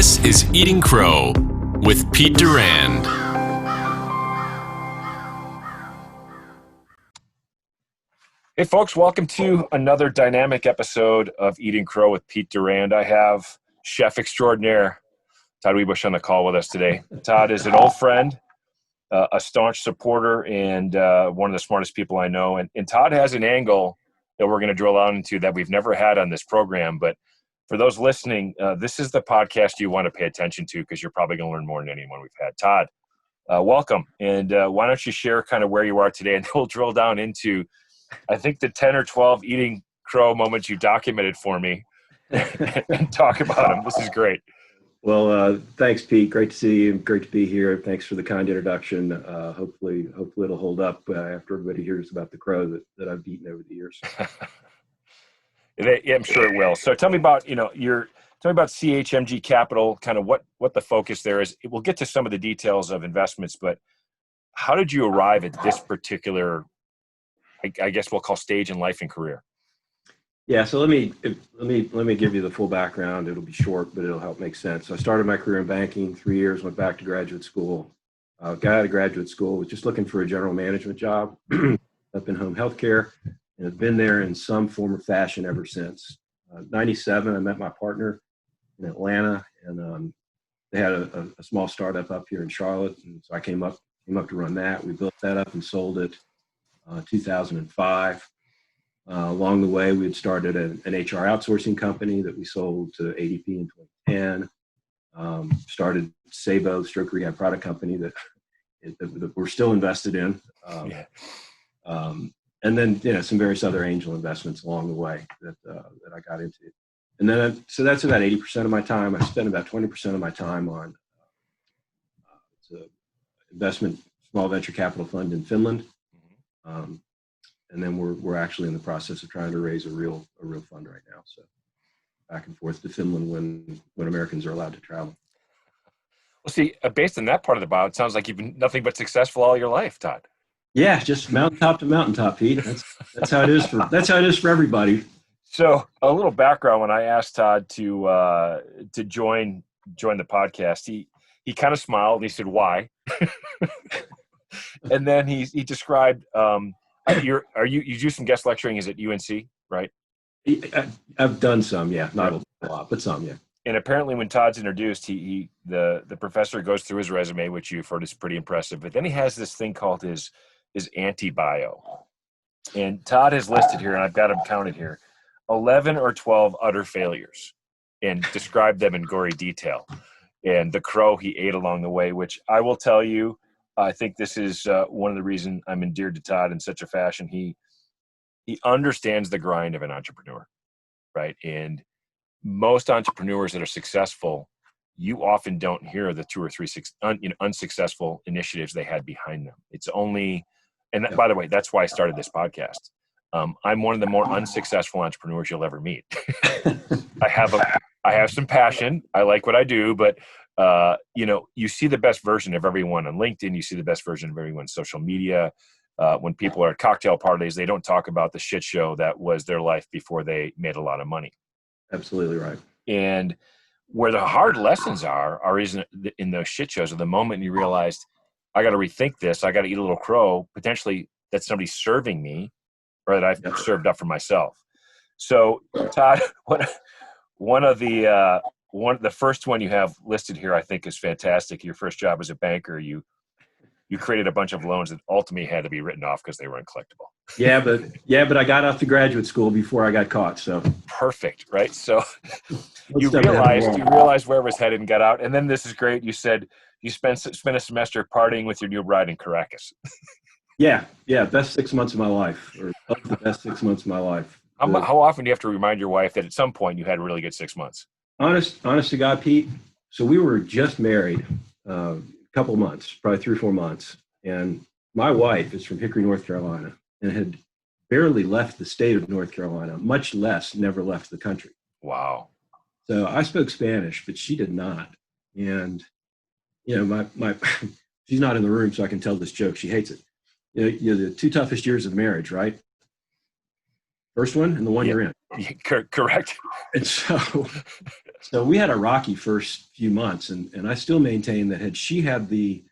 This is Eating Crow with Pete Durand. Hey folks, welcome to another dynamic episode of Eating Crow with Pete Durand. I have chef extraordinaire Todd Wiebusch on the call with us today. Todd is an old friend, a staunch supporter, and one of the smartest people I know. And Todd has an angle that we're going to drill out into that we've never had on this program. But for those listening, this is the podcast you want to pay attention to because you're probably going to learn more than anyone we've had. Todd, welcome. And why don't you share kind of where you are today, and we'll drill down into I think the 10 or 12 Eating Crow moments you documented for me and talk about them. This is great. Well, thanks, Pete. Great to see you. Great to be here. Thanks for the kind introduction. Hopefully it'll hold up after everybody hears about the crow that I've eaten over the years. Yeah, I'm sure it will. So tell me about, tell me about CHMG Capital, kind of what the focus there is. We'll get to some of the details of investments, but how did you arrive at this particular, I guess we'll call stage in life and career? Yeah, so let me give you the full background. It'll be short, but it'll help make sense. So I started my career in banking, 3 years, went back to graduate school. Got out of graduate school, was just looking for a general management job up in home healthcare, and have been there in some form or fashion ever since. 97, I met my partner in Atlanta, and they had a small startup up here in Charlotte, and so I came up to run that. We built that up and sold it 2005. Along the way, we had started an HR outsourcing company that we sold to ADP in 2010. Started Sabo, stroke rehab product company that we're still invested in. And then, some various other angel investments along the way that I got into. And then, so that's about 80% of my time. I spend about 20% of my time on it's an investment small venture capital fund in Finland. And then we're actually in the process of trying to raise a real fund right now. So back and forth to Finland when Americans are allowed to travel. Well, see, based on that part of the bio, it sounds like you've been nothing but successful all your life, Todd. Yeah, just mountaintop to mountaintop, Pete. That's how it is for everybody. So a little background: when I asked Todd to join the podcast, he kind of smiled and he said, "Why?" And then he described. You do some guest lecturing is at UNC, right? I've done some, yeah, not a lot, but some, yeah. And apparently, when Todd's introduced, the professor goes through his resume, which you've heard is pretty impressive. But then he has this thing called his anti-bio, and Todd has listed here, and I've got them counted here, 11 or 12 utter failures, and described them in gory detail, and the crow he ate along the way. Which I will tell you. I think this is one of the reasons I'm endeared to Todd in such a fashion. He understands the grind of an entrepreneur, right? And most entrepreneurs that are successful, you often don't hear the 2 or 3 unsuccessful initiatives they had behind them. It's only, and by the way, that's why I started this podcast. I'm one of the more unsuccessful entrepreneurs you'll ever meet. I have some passion. I like what I do, but you see the best version of everyone on LinkedIn. You see the best version of everyone on social media. When people are at cocktail parties, they don't talk about the shit show that was their life before they made a lot of money. Absolutely right. And where the hard lessons are in those shit shows. At the moment you realized, I got to rethink this. I got to eat a little crow. Potentially that somebody's serving me, or that I've served up for myself. So, Todd, one of the first one you have listed here, I think, is fantastic. Your first job as a banker, you created a bunch of loans that ultimately had to be written off because they were uncollectible. Yeah, but I got off to graduate school before I got caught. So perfect, right? So you realized where it was headed and got out. And then this is great. You said you spent a semester partying with your new bride in Caracas. Yeah, best 6 months of my life, or the best 6 months of my life. How often do you have to remind your wife that at some point you had a really good 6 months? Honest to God, Pete. So we were just married a couple months, probably 3 or 4 months. And my wife is from Hickory, North Carolina, and had barely left the state of North Carolina, much less never left the country. Wow. So I spoke Spanish, but she did not. And, my she's not in the room, so I can tell this joke. She hates it. The 2 toughest years of marriage, right? First one and the one you're in. Correct. And so So we had a rocky first few months, and I still maintain that had she had the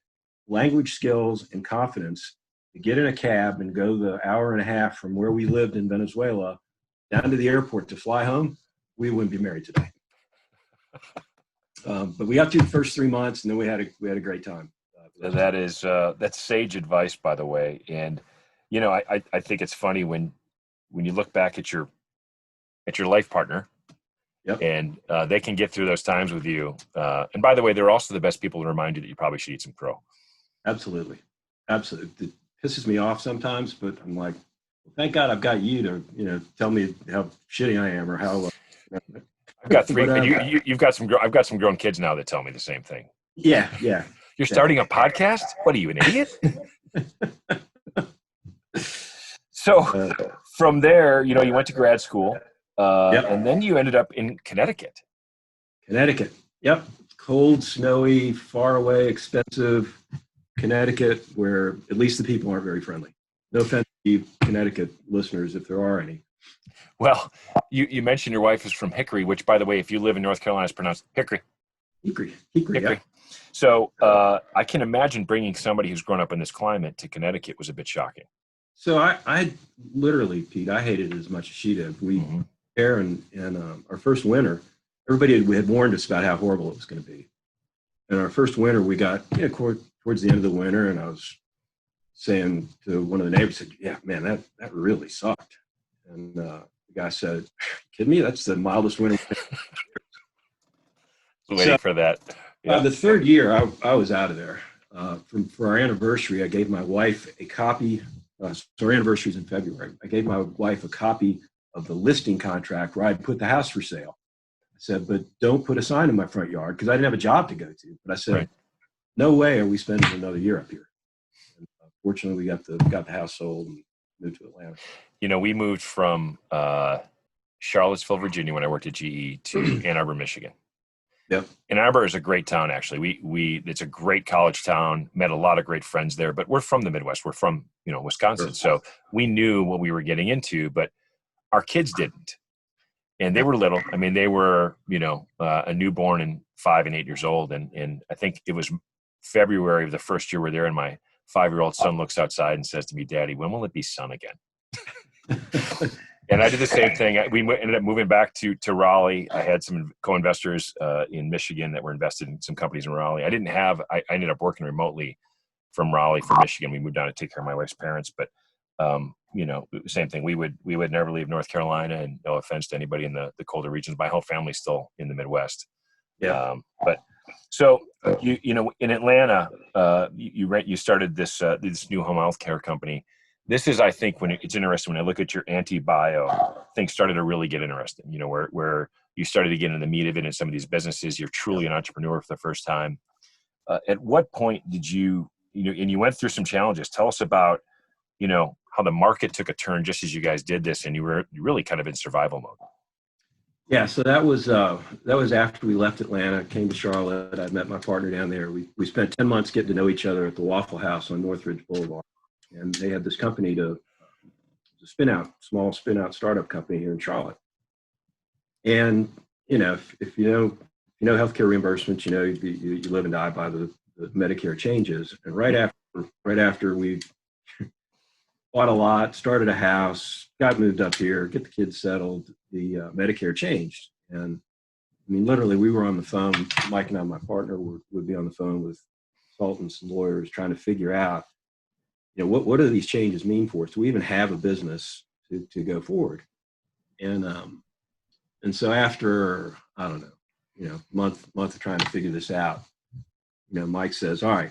language skills and confidence to get in a cab and go the hour and a half from where we lived in Venezuela down to the airport to fly home, we wouldn't be married today. But we got through the first 3 months, and then we had a great time. That's sage advice, by the way. And I think it's funny when you look back at your life partner, Yep. and they can get through those times with you. And by the way, they're also the best people to remind you that you probably should eat some crow. Absolutely. It pisses me off sometimes, but I'm like, well, thank God I've got you to tell me how shitty I am or how. I've got three. You've got some. I've got some grown kids now that tell me the same thing. Yeah. You're starting a podcast? What are you, an idiot? So from there, you went to grad school, and then you ended up in Connecticut. Connecticut. Yep. Cold, snowy, far away, expensive Connecticut, where at least the people aren't very friendly. No offense to you Connecticut listeners, if there are any. Well, you mentioned your wife is from Hickory, which, by the way, if you live in North Carolina, is pronounced Hickory. Hickory. Yeah. So I can imagine bringing somebody who's grown up in this climate to Connecticut was a bit shocking. So I literally, Pete, I hated it as much as she did. We there and our first winter, everybody had warned us about how horrible it was going to be. And our first winter, we got towards the end of the winter, and I was saying to one of the neighbors, said, "Yeah, man, that really sucked." And the guy said, "Kidding me? That's the mildest winter." Waiting for that. Yeah. The third year, I was out of there. For our anniversary, I gave my wife a copy. So our anniversary is in February. I gave my wife a copy of the listing contract where I'd put the house for sale. I said, but don't put a sign in my front yard because I didn't have a job to go to. But I said, No way are we spending another year up here. And fortunately, we got the house sold and moved to Atlanta. We moved from Charlottesville, Virginia, when I worked at GE, to Ann Arbor, Michigan. Yep. Ann Arbor is a great town, actually. It's a great college town. Met a lot of great friends there, but we're from the Midwest. We're from Wisconsin, so we knew what we were getting into, but our kids didn't, and they were little. I mean, they were a newborn and 5 and 8 years old, and I think it was February of the first year we're there, and my 5-year-old son looks outside and says to me, "Daddy, when will it be sun again?" And I did the same thing. We ended up moving back to Raleigh. I had some co-investors in Michigan that were invested in some companies in Raleigh. I ended up working remotely from Raleigh, from Michigan. We moved down to take care of my wife's parents. But, same thing. We would never leave North Carolina, and no offense to anybody in the colder regions. My whole family's still in the Midwest. Yeah. In Atlanta, you started this new home health care company. This is, I think, when it's interesting when I look at your Bio, things started to really get interesting, where you started to get into the meat of it in some of these businesses. You're truly an entrepreneur for the first time. At what point did you and you went through some challenges. Tell us about, how the market took a turn just as you guys did this, and you were really kind of in survival mode. Yeah, so that was after we left Atlanta, came to Charlotte. I met my partner down there. We spent 10 months getting to know each other at the Waffle House on Northridge Boulevard. And they had this company small spin-out startup company here in Charlotte. And, if you know healthcare reimbursements, you live and die by the Medicare changes. And right after we bought a lot, started a house, got moved up here, get the kids settled, the Medicare changed. And I mean, literally, we were on the phone, Mike and I, my partner, would be on the phone with consultants and lawyers trying to figure out, what do these changes mean for us? Do we even have a business to go forward? And so after, I don't know, month of trying to figure this out, Mike says, all right,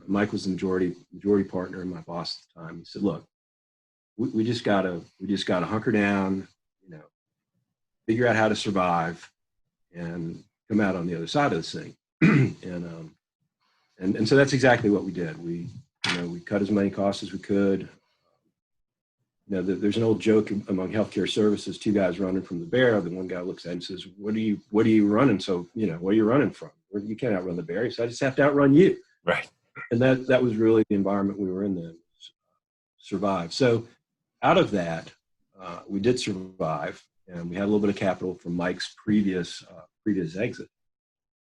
Mike was the majority partner and my boss at the time. He said, look, we just gotta hunker down, figure out how to survive and come out on the other side of this thing. And so that's exactly what we did. We cut as many costs as we could. There's an old joke among healthcare services, 2 guys running from the bear. The one guy looks at it and says, what are you running? So, where are you running from? You can't outrun the bear. So I just have to outrun you. Right. And that was really the environment we were in then, survive. So out of that, we did survive, and we had a little bit of capital from Mike's previous previous exit.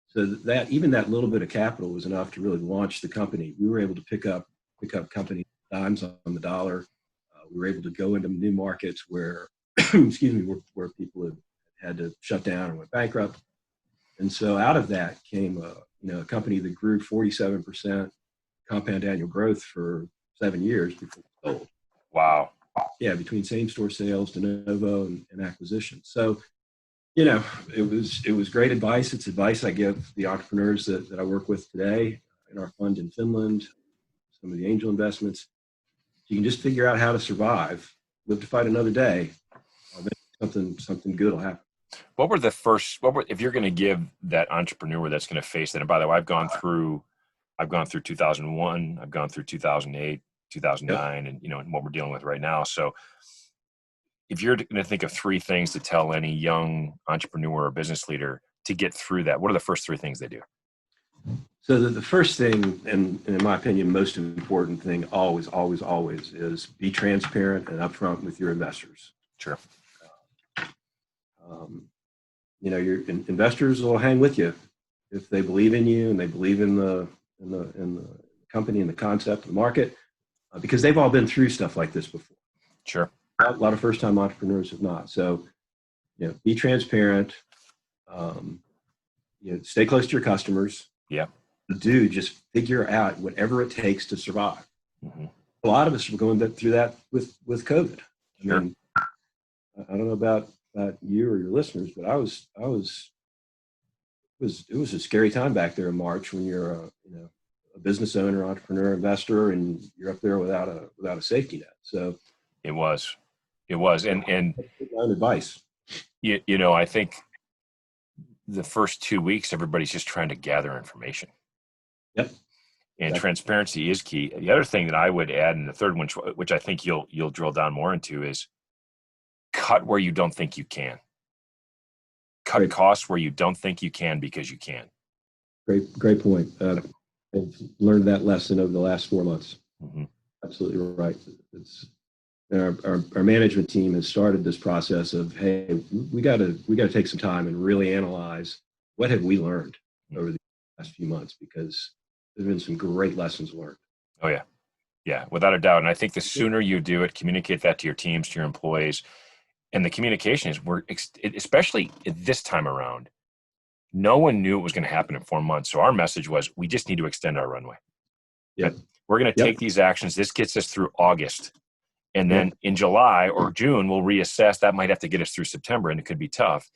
So that even that little bit of capital was enough to really launch the company. We were able to pick up company dimes on the dollar. We were able to go into new markets where, excuse me, where people had to shut down and went bankrupt. And so out of that came a company that grew 47% compound annual growth for 7 years before it sold. Wow. Yeah, between same store sales, de novo, and acquisition. So, it was great advice. It's advice I give the entrepreneurs that I work with today in our fund in Finland, some of the angel investments. You can just figure out how to survive, live to fight another day. Something good will happen. If you're going to give that entrepreneur that's going to face that, and by the way, I've gone through 2001, I've gone through 2008, 2009, yep. And what we're dealing with right now. So if you're going to think of 3 things to tell any young entrepreneur or business leader to get through that, what are the first 3 things they do? So the first thing, and in my opinion, most important thing, always is be transparent and upfront with your investors. Sure. Your investors will hang with you if they believe in you and they believe in the company and the concept, the market, because they've all been through stuff like this before. Sure. A lot of first-time entrepreneurs have not. So, be transparent. Stay close to your customers. Yeah. Just figure out whatever it takes to survive. Mm-hmm. A lot of us are going through that with COVID. Sure. I mean, I don't know about you or your listeners, but it was a scary time back there in March when you're a business owner, entrepreneur, investor, and you're up there without a safety net. So it was, and advice. I think the first 2 weeks, everybody's just trying to gather information. Yep. And transparency is key. The other thing that I would add, and the third one, which I think you'll drill down more into, is cut where you don't think you can. Cut costs where you don't think you can because you can. Great point. I've learned that lesson over the last 4 months. Mm-hmm. Absolutely right. Our management team has started this process of, hey, we got to take some time and really analyze what have we learned over the last few months, because there's been some great lessons learned. Oh yeah. Yeah, without a doubt. And I think the sooner you do it, communicate that to your teams, to your employees, and the communication is, especially this time around, no one knew it was going to happen in 4 months. So our message was, we just need to extend our runway. Yep. We're going to take these actions. This gets us through August. And then in July or June, we'll reassess. That might have to get us through September, and it could be tough.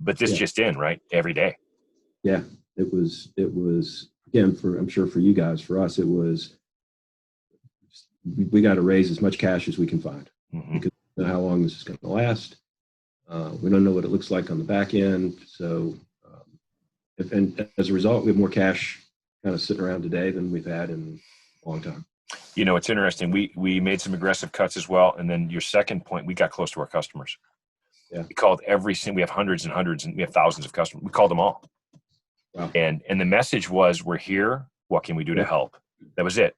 But this just in, right? Every day. Yeah, it was again, I'm sure for you guys, for us, it was, we got to raise as much cash as we can find. Mm-hmm. Because we don't know how long this is going to last. We don't know what it looks like on the back end. So, and as a result, we have more cash kind of sitting around today than we've had in a long time. It's interesting. We made some aggressive cuts as well. And then your second point, we got close to our customers. Yeah. We called we have hundreds and hundreds, and we have thousands of customers. We called them all. Wow. And the message was, we're here. What can we do to help? That was it.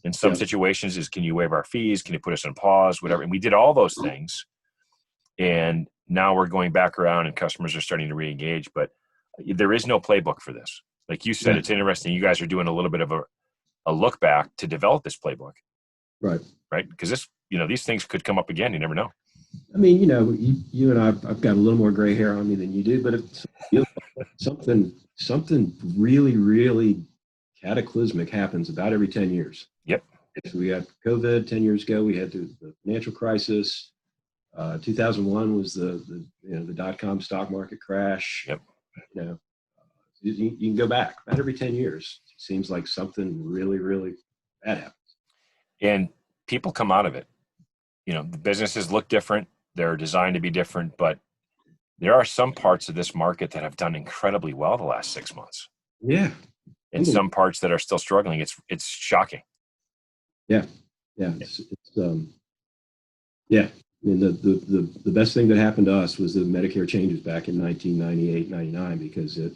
In some situations is, can you waive our fees? Can you put us on pause? Whatever. And we did all those things. And now we're going back around and customers are starting to re-engage. But there is no playbook for this. Like you said, it's interesting. You guys are doing a little bit of a look back to develop this playbook. Right. Right. Because these things could come up again. You never know. I mean, you and I've got a little more gray hair on me than you do, but it's something really, really cataclysmic happens about every 10 years. Yep. So we had COVID 10 years ago. We had the financial crisis. 2001 was the dot-com stock market crash. Yep. You can go back about every 10 years. It seems like something really, really bad happens. And people come out of it. The businesses look different. They're designed to be different, but there are some parts of this market that have done incredibly well the last 6 months. Yeah. And some parts that are still struggling. It's shocking. Yeah. Yeah. Yeah. I mean, the best thing that happened to us was the Medicare changes back in 1998, 99, because it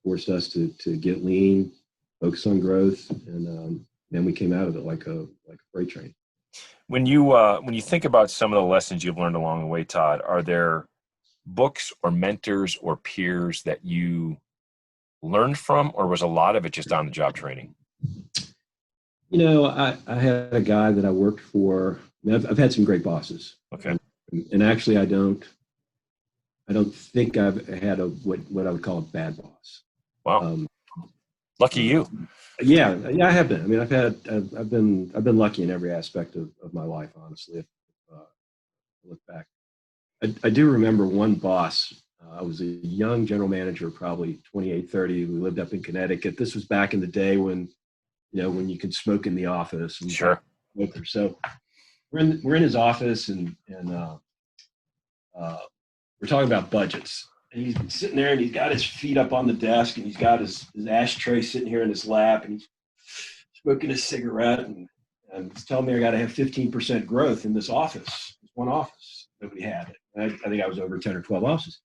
forced us to get lean, focus on growth, and then we came out of it like a freight train. When you think about some of the lessons you've learned along the way, Todd, are there books or mentors or peers that you learned from, or was a lot of it just on the job training? I had a guy that I worked for. I mean, I've had some great bosses. Okay. And actually, I don't think I've had what I would call a bad boss. Wow. Lucky you. Yeah, I have been. I mean, I've been lucky in every aspect of my life, honestly. If I look back, I do remember one boss. I was a young general manager, probably 28, 30. We lived up in Connecticut. This was back in the day when you could smoke in the office. And Sure. So we're in his office, and we're talking about budgets. And he's sitting there, and he's got his feet up on the desk, and he's got his ashtray sitting here in his lap, and he's smoking a cigarette, and he's telling me I got to have 15% growth in this office. It's one office. Nobody had it. I think I was over 10 or 12 offices.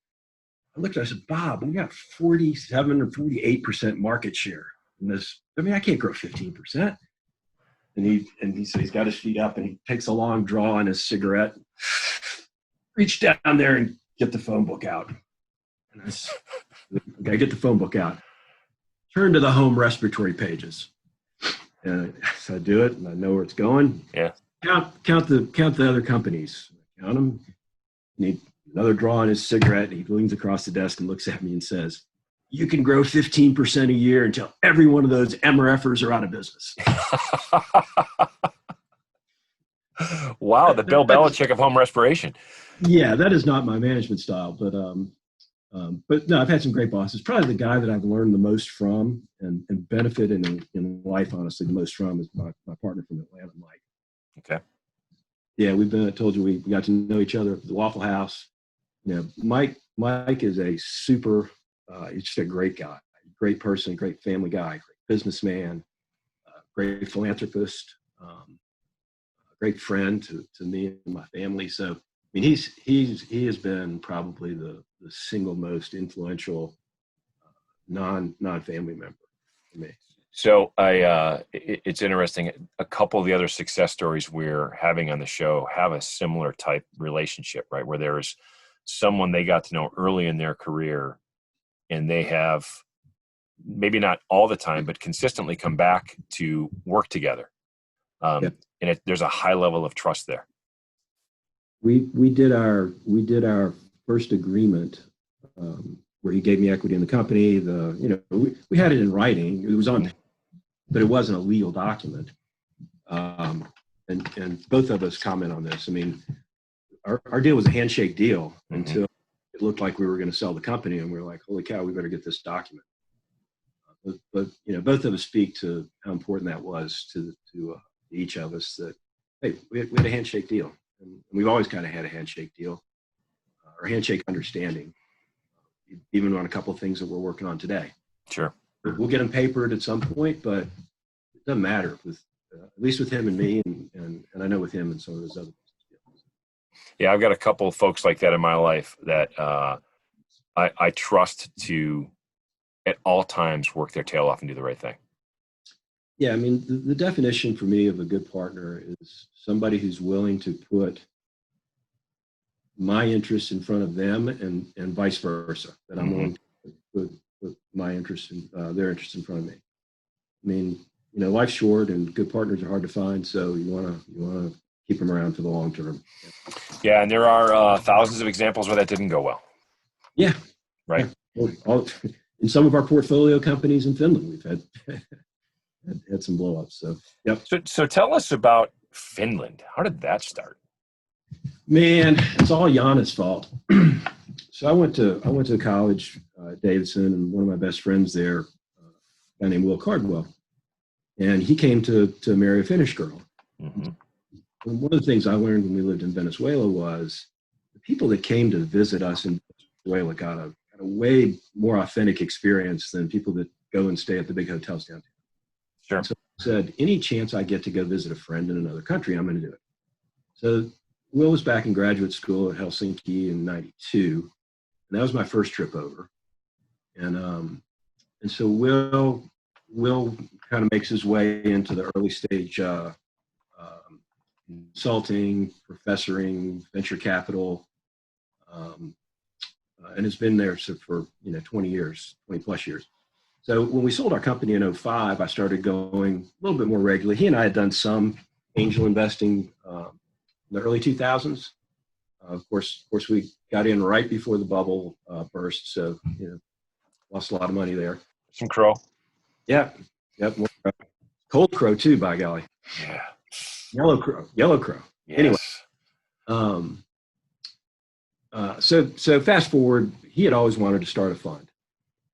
I looked at it, I said, Bob, we got 47 or 48% market share in this. I mean, I can't grow 15%. And he's got his feet up, and he takes a long draw on his cigarette, reach down there and get the phone book out. And I said, okay, get the phone book out. Turn to the home respiratory pages. And so I do it, and I know where it's going. Yeah. Count the other companies. Count them. And another draw on his cigarette, and he leans across the desk and looks at me and says, you can grow 15% a year until every one of those MRFers are out of business. Wow, the Bill Belichick of home respiration. Yeah, that is not my management style, but no, I've had some great bosses. Probably the guy that I've learned the most from and benefited in life, honestly, the most from is my partner from Atlanta, Mike. Okay. Yeah, I told you we got to know each other at the Waffle House. Mike is a super, he's just a great guy, great person, great family guy, great businessman, great philanthropist, great friend to me and my family. So, I mean, he has been probably the single most influential non-family member for me. So it's interesting. A couple of the other success stories we're having on the show have a similar type relationship, right? Where there's someone they got to know early in their career, and they have maybe not all the time, but consistently come back to work together. Yeah. And there's a high level of trust there. We did our first agreement where he gave me equity in the company. We had it in writing. It was on, but it wasn't a legal document. And both of us comment on this. I mean, our deal was a handshake deal until it looked like we were going to sell the company, and we were like, holy cow, we better get this document. But both of us speak to how important that was to each of us, that, hey, we had a handshake deal. And we've always kind of had a handshake deal, or handshake understanding, even on a couple of things that we're working on today. Sure. We'll get them papered at some point, but it doesn't matter, with at least with him and me, and I know with him and some of his other. Yeah, I've got a couple of folks like that in my life that I trust to, at all times, work their tail off and do the right thing. Yeah, I mean, the definition for me of a good partner is somebody who's willing to put my interests in front of them, and vice versa, that I'm willing to put my interests in their interests in front of me. I mean, life's short, and good partners are hard to find, so you want to keep them around for the long term. Yeah, and there are thousands of examples where that didn't go well. Yeah. Right. Yeah. In some of our portfolio companies in Finland, we've had some blowups. So, yep. So tell us about Finland. How did that start? Man, it's all Jana's fault. So I went to college at Davidson, and one of my best friends there, a guy named Will Cardwell, and he came to marry a Finnish girl. Mm-hmm. And one of the things I learned when we lived in Venezuela was the people that came to visit us in Venezuela got a way more authentic experience than people that go and stay at the big hotels downtown. Sure. So I said, any chance I get to go visit a friend in another country, I'm going to do it. So Will was back in graduate school at Helsinki in '92, and that was my first trip over. And so Will kind of makes his way into the early stage consulting, professoring, venture capital, and has been there for 20 years, 20 plus years. So when we sold our company in '05, I started going a little bit more regularly. He and I had done some angel investing in the early 2000s. Of course, we got in right before the bubble burst, so lost a lot of money there. Some crow. Yeah, yep. More crow. Cold crow too, by golly. Yeah. Yellow crow. Yes. Anyway, so fast forward, he had always wanted to start a fund,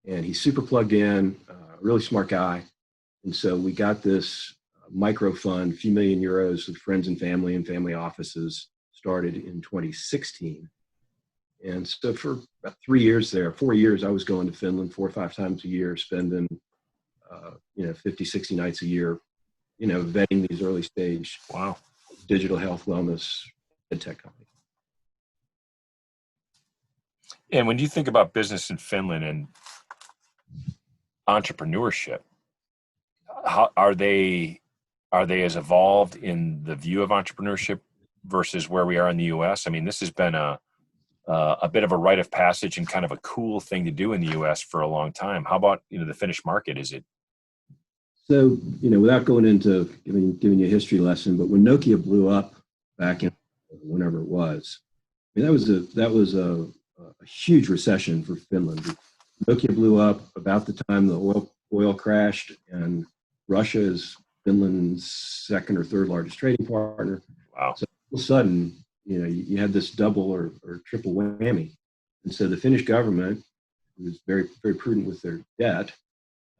and he's super plugged in, really smart guy, and so we got this micro fund, a few million euros with friends and family offices, started in 2016. And so for about 4 years, I was going to Finland 4 or 5 times a year, spending 50, 60 nights a year, vetting these early stage digital health, wellness, ed tech companies. And when you think about business in Finland and entrepreneurship, how are they as evolved in the view of entrepreneurship versus where we are in the U.S.? I mean, this has been a bit of a rite of passage and kind of a cool thing to do in the U.S. for a long time. How about the Finnish market? Is it? So without going into giving you a history lesson, but when Nokia blew up back in whenever it was, I mean that was a huge recession for Finland. Nokia blew up about the time the oil crashed, and Russia is Finland's second or third largest trading partner. Wow! So all of a sudden, you had this double or triple whammy, and so the Finnish government was very, very prudent with their debt,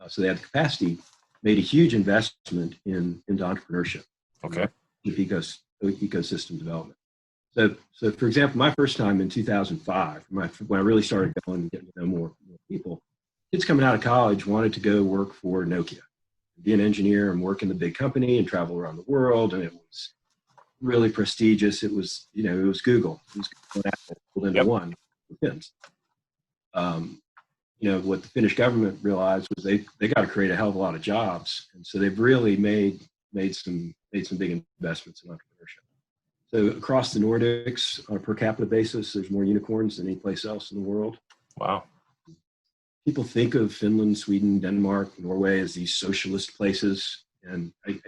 so they had the capacity, made a huge investment into entrepreneurship. Okay. Ecosystem development. So for example, my first time in 2005, when I really started going and getting to know more people, kids coming out of college wanted to go work for Nokia, be an engineer and work in the big company and travel around the world. And it was really prestigious. It was, it was Google. It was Google and Apple pulled into one for Finns. What the Finnish government realized was they got to create a hell of a lot of jobs. And so they've really made some big investments in entrepreneurship. So across the Nordics, on a per capita basis, there's more unicorns than any place else in the world. Wow. People think of Finland, Sweden, Denmark, Norway as these socialist places. And I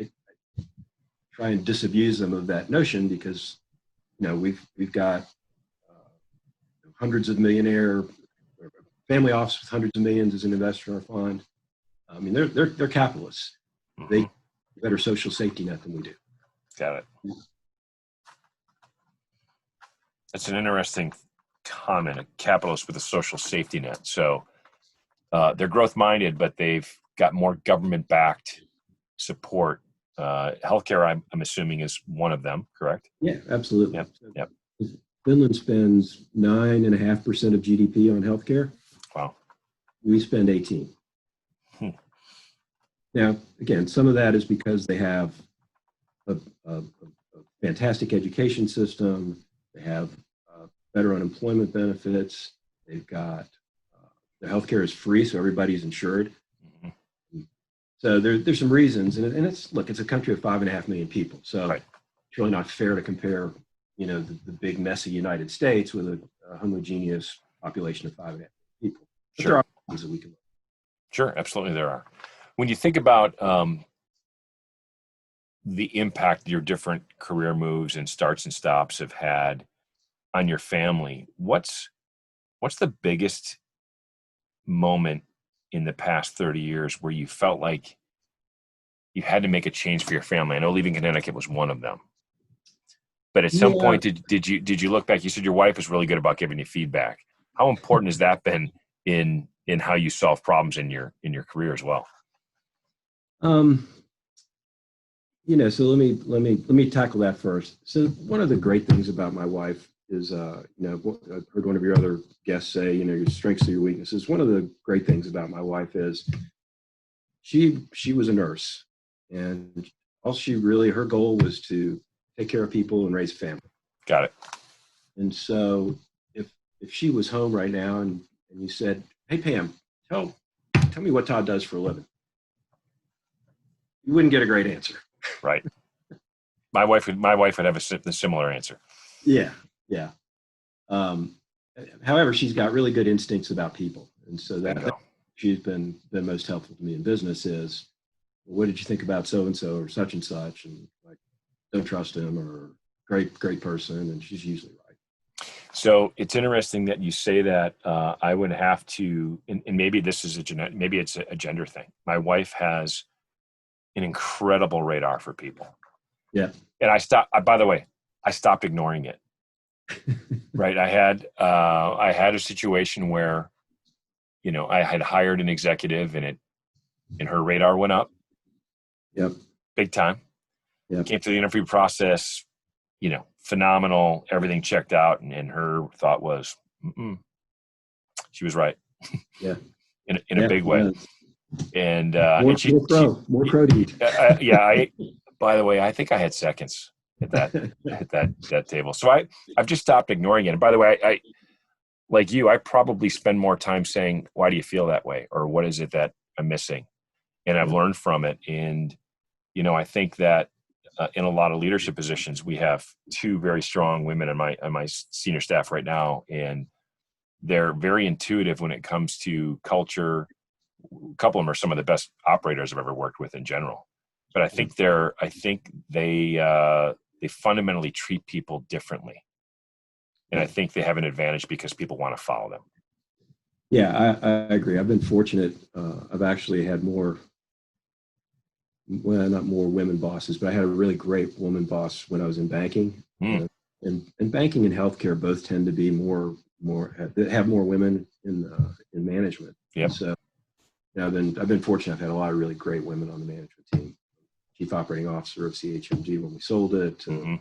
try and disabuse them of that notion because, we've got hundreds of millionaire family office with hundreds of millions as an investor in our fund. I mean, they're capitalists. Mm-hmm. They have a better social safety net than we do. Got it. That's an interesting comment, a capitalist with a social safety net. So they're growth-minded, but they've got more government-backed support. Healthcare, I'm assuming, is one of them, correct? Yeah, absolutely. Yep. Finland spends 9.5% of GDP on healthcare. Wow. We spend 18%. Now, again, some of that is because they have a fantastic education system. They have better unemployment benefits. They've got their healthcare is free, so everybody's insured. Mm-hmm. So there's some reasons, and it's a country of 5.5 million people. So It's really not fair to compare, the big messy United States with a homogeneous population of 5.5 million people. But Sure. there are things that we can look at. Sure, absolutely there are. When you think about the impact your different career moves and starts and stops have had on your family, what's the biggest moment in the past 30 years where you felt like you had to make a change for your family? I know leaving Connecticut was one of them. But at some point, did you look back? You said your wife was really good about giving you feedback. How important has that been in how you solve problems in your career as well? So let me tackle that first. So one of the great things about my wife is, I've heard one of your other guests say, your strengths are your weaknesses. One of the great things about my wife is she was a nurse, and her goal was to take care of people and raise a family. Got it. And so if she was home right now and you said, "Hey Pam, tell me what Todd does for a living," you wouldn't get a great answer. Right. My wife would have a similar answer. Yeah. However, she's got really good instincts about people. And so There you that go. she's been most helpful to me in business is, what did you think about so-and-so or such and such? And like, don't trust him, or great person. And she's usually right. So it's interesting that you say that. I would have to, and maybe this is maybe it's a gender thing. My wife has an incredible radar for people. Yeah. And by the way, I stopped ignoring it. Right. I had a situation where, I had hired an executive and her radar went up. Yep. Big time. Yep. Came through the interview process, phenomenal, everything checked out. And her thought was, she was right. Yeah. in a big way. And, more crow to eat. By the way, I think I had seconds at that table. So I've just stopped ignoring it. And by the way, I like you, I probably spend more time saying, why do you feel that way? Or what is it that I'm missing? And I've learned from it. And, I think that in a lot of leadership positions, we have two very strong women on my senior staff right now. And they're very intuitive when it comes to culture. A couple of them are some of the best operators I've ever worked with in general. But I think they fundamentally treat people differently. And I think they have an advantage because people want to follow them. Yeah, I agree. I've been fortunate. I've actually had not more women bosses, but I had a really great woman boss when I was in banking. And banking and healthcare both tend to be have more women in management. Yep. So I've been fortunate. I've had a lot of really great women on the management team. Chief operating officer of CHMG when we sold it. The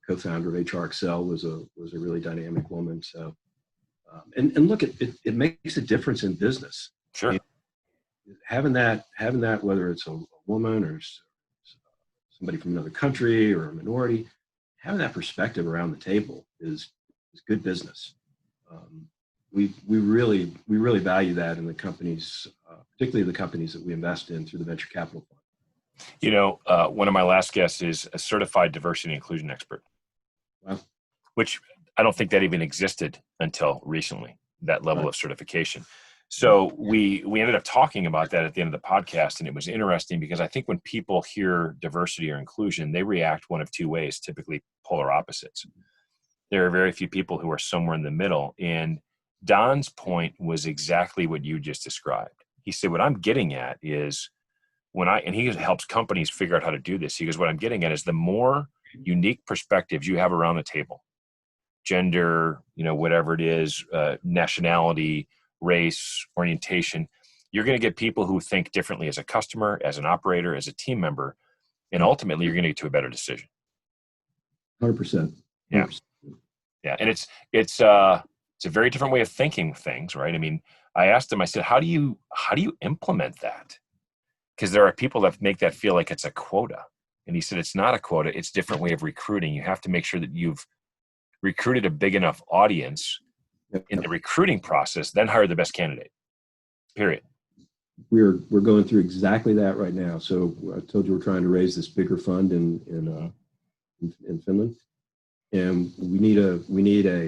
co-founder of HR Excel was a really dynamic woman. So, and look, it makes a difference in business. Sure. And having that, whether it's a woman or somebody from another country or a minority, having that perspective around the table is good business. We really value that in the companies, particularly the companies that we invest in through the venture capital fund. One of my last guests is a certified diversity and inclusion expert. Wow. Which I don't think that even existed until recently, that level of certification. So we ended up talking about that at the end of the podcast, and it was interesting because I think when people hear diversity or inclusion, they react one of two ways, typically polar opposites. There are very few people who are somewhere in the middle. And Don's point was exactly what you just described. He said, what I'm getting at is and he helps companies figure out how to do this. He goes, what I'm getting at is the more unique perspectives you have around the table, gender, whatever it is, nationality, race, orientation, you're going to get people who think differently as a customer, as an operator, as a team member, and ultimately you're going to get to a better decision. 100%. Yeah. Yeah. And it's a very different way of thinking things, right? I mean, I asked him, I said, how do you implement that? Because there are people that make that feel like it's a quota. And he said, it's not a quota. It's a different way of recruiting. You have to make sure that you've recruited a big enough audience in the recruiting process, then hire the best candidate, period. We're going through exactly that right now. So I told you we're trying to raise this bigger fund in Finland. And we need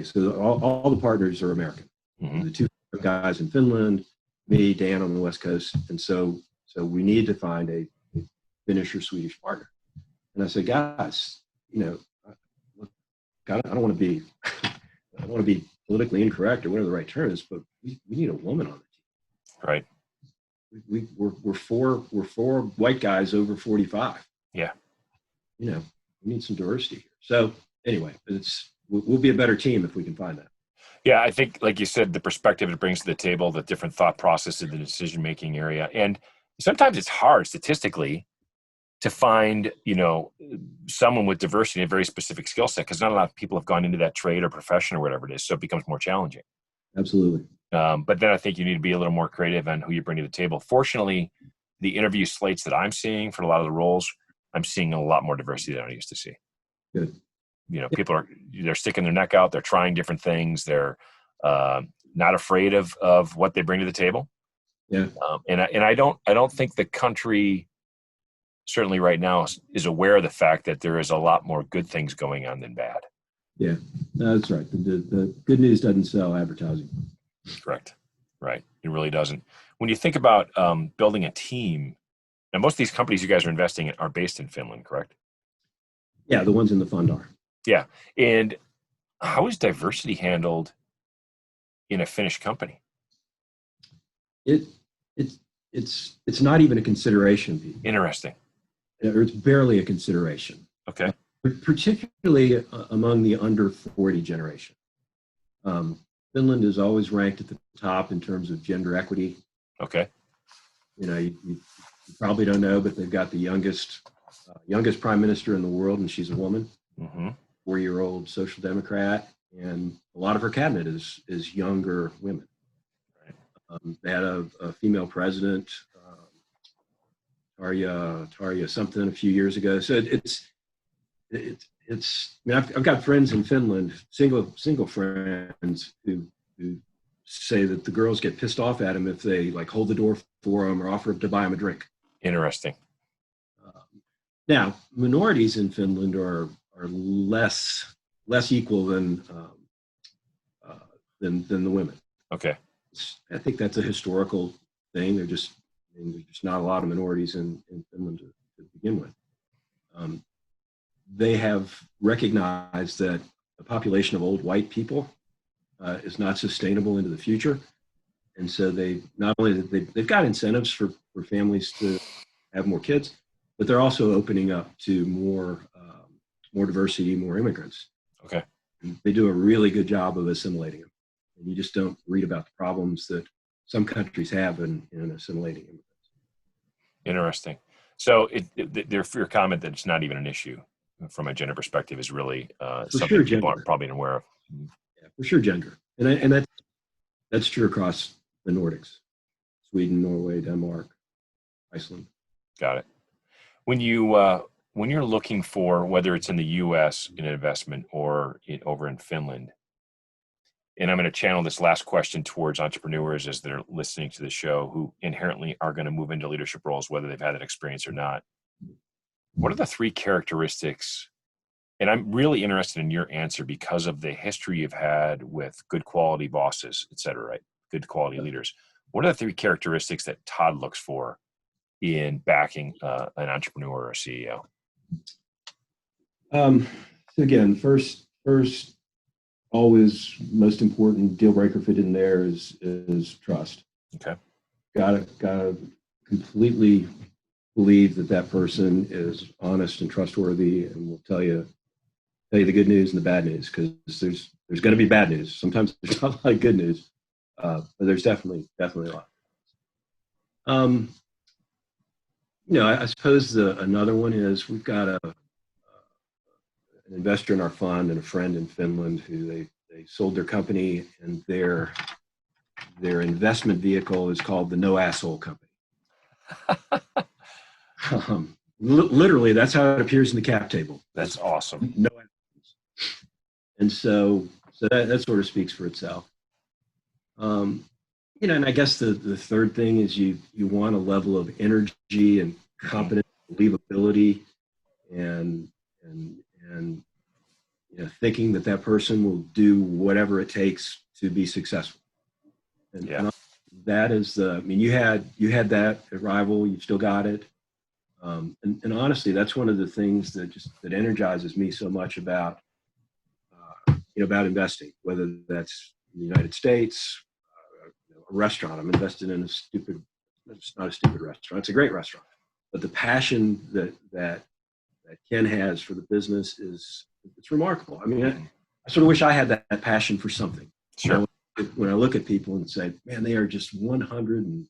so all the partners are American. Mm-hmm. The two guys in Finland, me, Dan on the West Coast. And so we need to find a Finnish or Swedish partner. And I said, guys, I don't want to be politically incorrect or whatever the right term is, but we need a woman on the team. Right. We're four white guys over 45. Yeah. We need some diversity here. So anyway, we'll be a better team if we can find that. Yeah, I think, like you said, the perspective it brings to the table, the different thought processes, the decision-making area. And sometimes it's hard statistically to find, someone with diversity in a very specific skill set, because not a lot of people have gone into that trade or profession or whatever it is. So it becomes more challenging. Absolutely. But then I think you need to be a little more creative on who you bring to the table. Fortunately, the interview slates that I'm seeing for a lot of the roles, I'm seeing a lot more diversity than I used to see. Good. People they're sticking their neck out. They're trying different things. They're not afraid of what they bring to the table. Yeah. And I don't think the country, certainly right now, is aware of the fact that there is a lot more good things going on than bad. Yeah, that's right. The good news doesn't sell advertising. Correct. Right. It really doesn't. When you think about building a team, now most of these companies you guys are investing in are based in Finland, correct? Yeah, the ones in the fund are. Yeah. And how is diversity handled in a Finnish company? It it's not even a consideration, Pete. Interesting. Or it's barely a consideration. Okay. Particularly among the under 40 generation. Finland is always ranked at the top in terms of gender equity. Okay. You probably don't know, but they've got the youngest prime minister in the world, and she's a woman, Mm-hmm. 4-year-old social democrat, and a lot of her cabinet is younger women. They had a female president, Tarja something, a few years ago. So it's. I mean, I've got friends in Finland, single friends who say that the girls get pissed off at them if they like hold the door for them or offer to buy them a drink. Interesting. Now, minorities in Finland are less equal than the women. Okay. I think that's a historical thing. There's just not a lot of minorities in Finland to begin with. They have recognized that a population of old white people is not sustainable into the future. And so they not only they've got incentives for families to have more kids, but they're also opening up to more diversity, more immigrants. Okay. And they do a really good job of assimilating them. And you just don't read about the problems that some countries have in assimilating immigrants. Interesting. So your comment that it's not even an issue from a gender perspective is really something sure, people aren't probably aware of. Yeah, for sure, gender, and that's true across the Nordics: Sweden, Norway, Denmark, Iceland. Got it. When you're looking for whether it's in the U.S. in an investment or over in Finland, and I'm going to channel this last question towards entrepreneurs as they're listening to the show who inherently are going to move into leadership roles, whether they've had that experience or not. What are the 3 characteristics? And I'm really interested in your answer because of the history you've had with good quality bosses, et cetera, right? Good quality leaders. What are the 3 characteristics that Todd looks for in backing an entrepreneur or a CEO? So again, first, always most important deal breaker fit in there is trust. Okay. Gotta completely believe that person is honest and trustworthy and will tell you the good news and the bad news, because there's going to be bad news. Sometimes there's not a lot of good news, but there's definitely a lot. I suppose another one is we've got an investor in our fund and a friend in Finland who they sold their company, and their investment vehicle is called the No Asshole Company. Literally, that's how it appears in the cap table. That's awesome. No assholes. And so that sort of speaks for itself. And I guess the third thing is you want a level of energy and competence, believability, and thinking that person will do whatever it takes to be successful. And that is you had that at Rival, you've still got it. And honestly, that's one of the things that energizes me so much about investing, whether that's in the United States, a restaurant. I'm invested in it's not a stupid restaurant. It's a great restaurant, but the passion that Ken has for the business it's remarkable. I mean, I sort of wish I had that passion for something. Sure. When I look at people and say, man, they are just 150%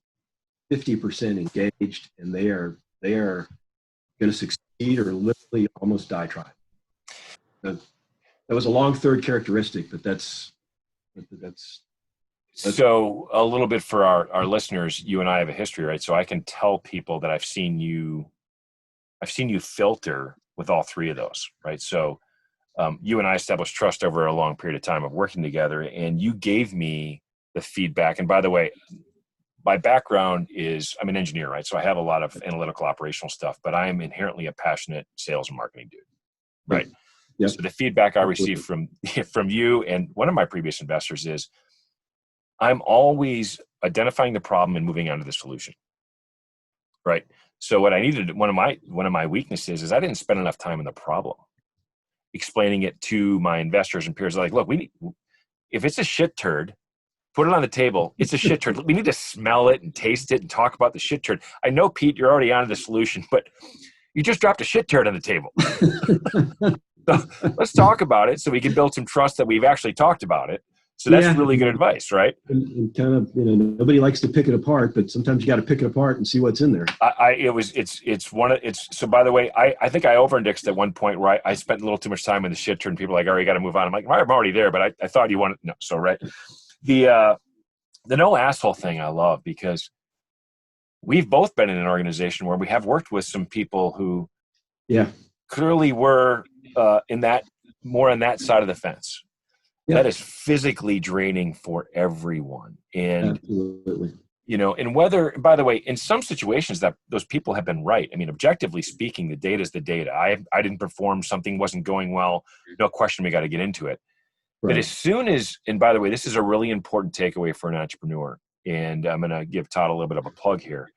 engaged, and they are going to succeed or literally almost die trying. That was a long third characteristic, but that's so a little bit for our listeners. You and I have a history, right? So I can tell people that I've seen you filter with all 3 of those, right? So you and I established trust over a long period of time of working together, and you gave me the feedback. And by the way, my background is I'm an engineer, right? So I have a lot of analytical operational stuff, but I am inherently a passionate sales and marketing dude, right? Yep. So the feedback I Absolutely. received from you and one of my previous investors is I'm always identifying the problem and moving on to the solution. Right. So what I needed, one of my weaknesses is I didn't spend enough time on the problem, explaining it to my investors and peers. Like, look, if it's a shit turd, put it on the table. It's a shit turd. We need to smell it and taste it and talk about the shit turd. I know, Pete, you're already on to the solution, but you just dropped a shit turd on the table. So let's talk about it so we can build some trust that we've actually talked about it. So that's really good advice, right? And kind of, nobody likes to pick it apart, but sometimes you got to pick it apart and see what's in there. So by the way, I think I over-indexed at one point where I spent a little too much time in the shit turd and people are like, all right, you got to move on. I'm like, I'm already there, but I thought you wanted, no. So, right. The no asshole thing I love because we've both been in an organization where we have worked with some people who clearly were more on that side of the fence. Yeah. That is physically draining for everyone. And, absolutely. And whether, by the way, in some situations that those people have been right. I mean, objectively speaking, the data is the data. I didn't perform, something wasn't going well. No question, we got to get into it. Right. But as soon as, and by the way, this is a really important takeaway for an entrepreneur. And I'm going to give Todd a little bit of a plug here.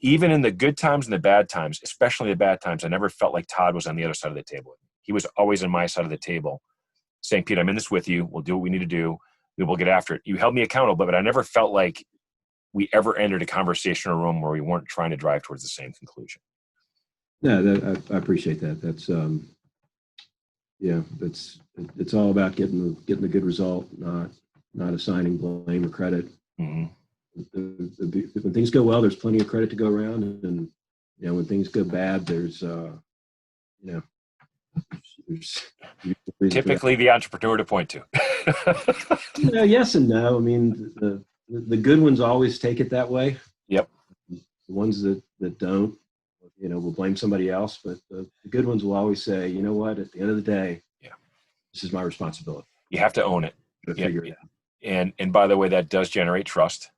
Even in the good times and the bad times, especially the bad times, I never felt like Todd was on the other side of the table. He was always on my side of the table saying, Pete, I'm in this with you. We'll do what we need to do. We will get after it. You held me accountable, but I never felt like we ever entered a conversation or room where we weren't trying to drive towards the same conclusion. Yeah, I appreciate that. That's, it's all about getting the good result, not assigning blame or credit. Mm-hmm. When things go well, there's plenty of credit to go around, and when things go bad, there's typically the entrepreneur to point to. Yes and no. I mean, the good ones always take it that way. Yep. The ones that don't, will blame somebody else. But the good ones will always say, you know what? At the end of the day, this is my responsibility. You have to own it. Figure it out. And by the way, that does generate trust,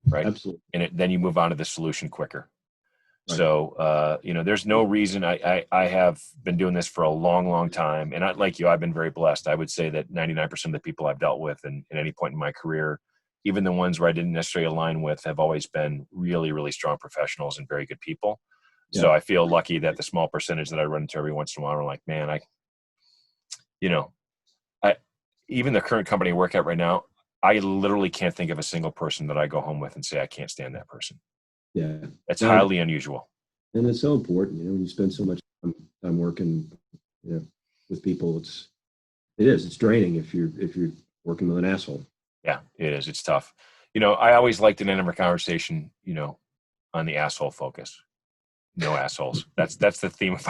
right? Absolutely. And then you move on to the solution quicker. Right. So, there's no reason. I have been doing this for a long, long time. And like you, I've been very blessed. I would say that 99% of the people I've dealt with at any point in my career, even the ones where I didn't necessarily align with, have always been really, really strong professionals and very good people. Yeah. So I feel lucky that the small percentage that I run into every once in a while are like, man, even the current company I work at right now, I literally can't think of a single person that I go home with and say, I can't stand that person. Yeah. That's highly unusual. And it's so important, when you spend so much time working, with people, it's draining if you're working with an asshole. Yeah, it is. It's tough. I always liked to end our conversation, on the asshole focus. No assholes. That's the theme of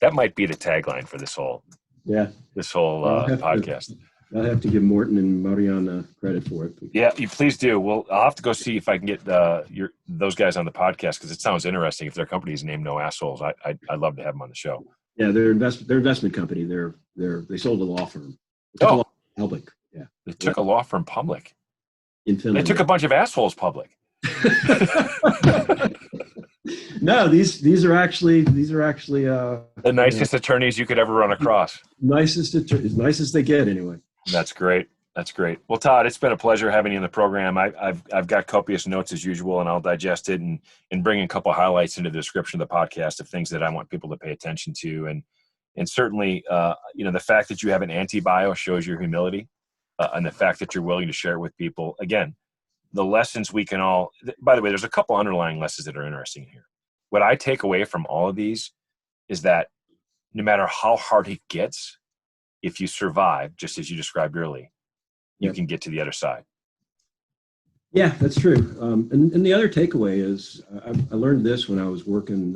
that might be the tagline for this whole podcast. I'll have to give Morton and Mariana credit for it. Yeah, you please do. Well, I'll have to go see if I can get those guys on the podcast because it sounds interesting. If their company is named No Assholes, I'd love to have them on the show. Yeah, their investment company. They sold a law firm. They took a law firm public. Yeah, they took a law firm public. In Finland, they took a bunch of assholes public. No, these are actually the nicest attorneys you could ever run across. Nicest attorneys, nice as they get anyway. That's great. Well, Todd, it's been a pleasure having you in the program. I've got copious notes as usual, and I'll digest it and bring a couple highlights into the description of the podcast of things that I want people to pay attention to. And certainly, the fact that you have an anti-bio shows your humility, and the fact that you're willing to share it with people. Again, the lessons we can all, by the way, there's a couple underlying lessons that are interesting here. What I take away from all of these is that no matter how hard it gets, if you survive, just as you described earlier, you can get to the other side. Yeah, that's true. And the other takeaway is I learned this when I was working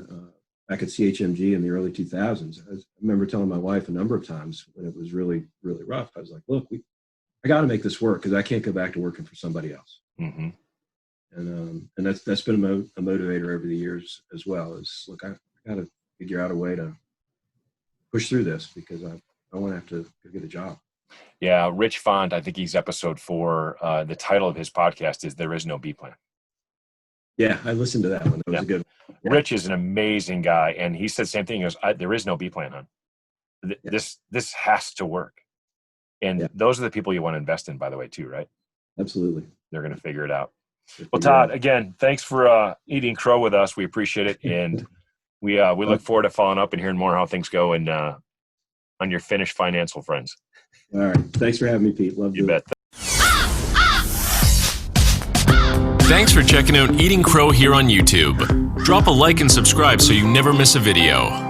back at CHMG in the early 2000s. I remember telling my wife a number of times when it was really, really rough. I was like, look, I got to make this work because I can't go back to working for somebody else. Mm-hmm. And that's been a motivator over the years as well. Is look, I got to figure out a way to push through this because I won't have to go get a job. Yeah, Rich Font, I think he's episode 4. The title of his podcast is "There Is No B Plan." Yeah, I listened to that one. That was a good one. Yeah. Rich is an amazing guy, and he said the same thing. He goes, "There is no B plan, hon." This has to work. And those are the people you want to invest in, by the way, too, right? Absolutely. They're going to figure it out. Well, Todd, again, thanks for eating crow with us. We appreciate it. And we look forward to following up and hearing more how things go and on your Finnish financial friends. All right. Thanks for having me, Pete. Love you. Bet. Thanks for checking out Eating Crow here on YouTube. Drop a like and subscribe so you never miss a video.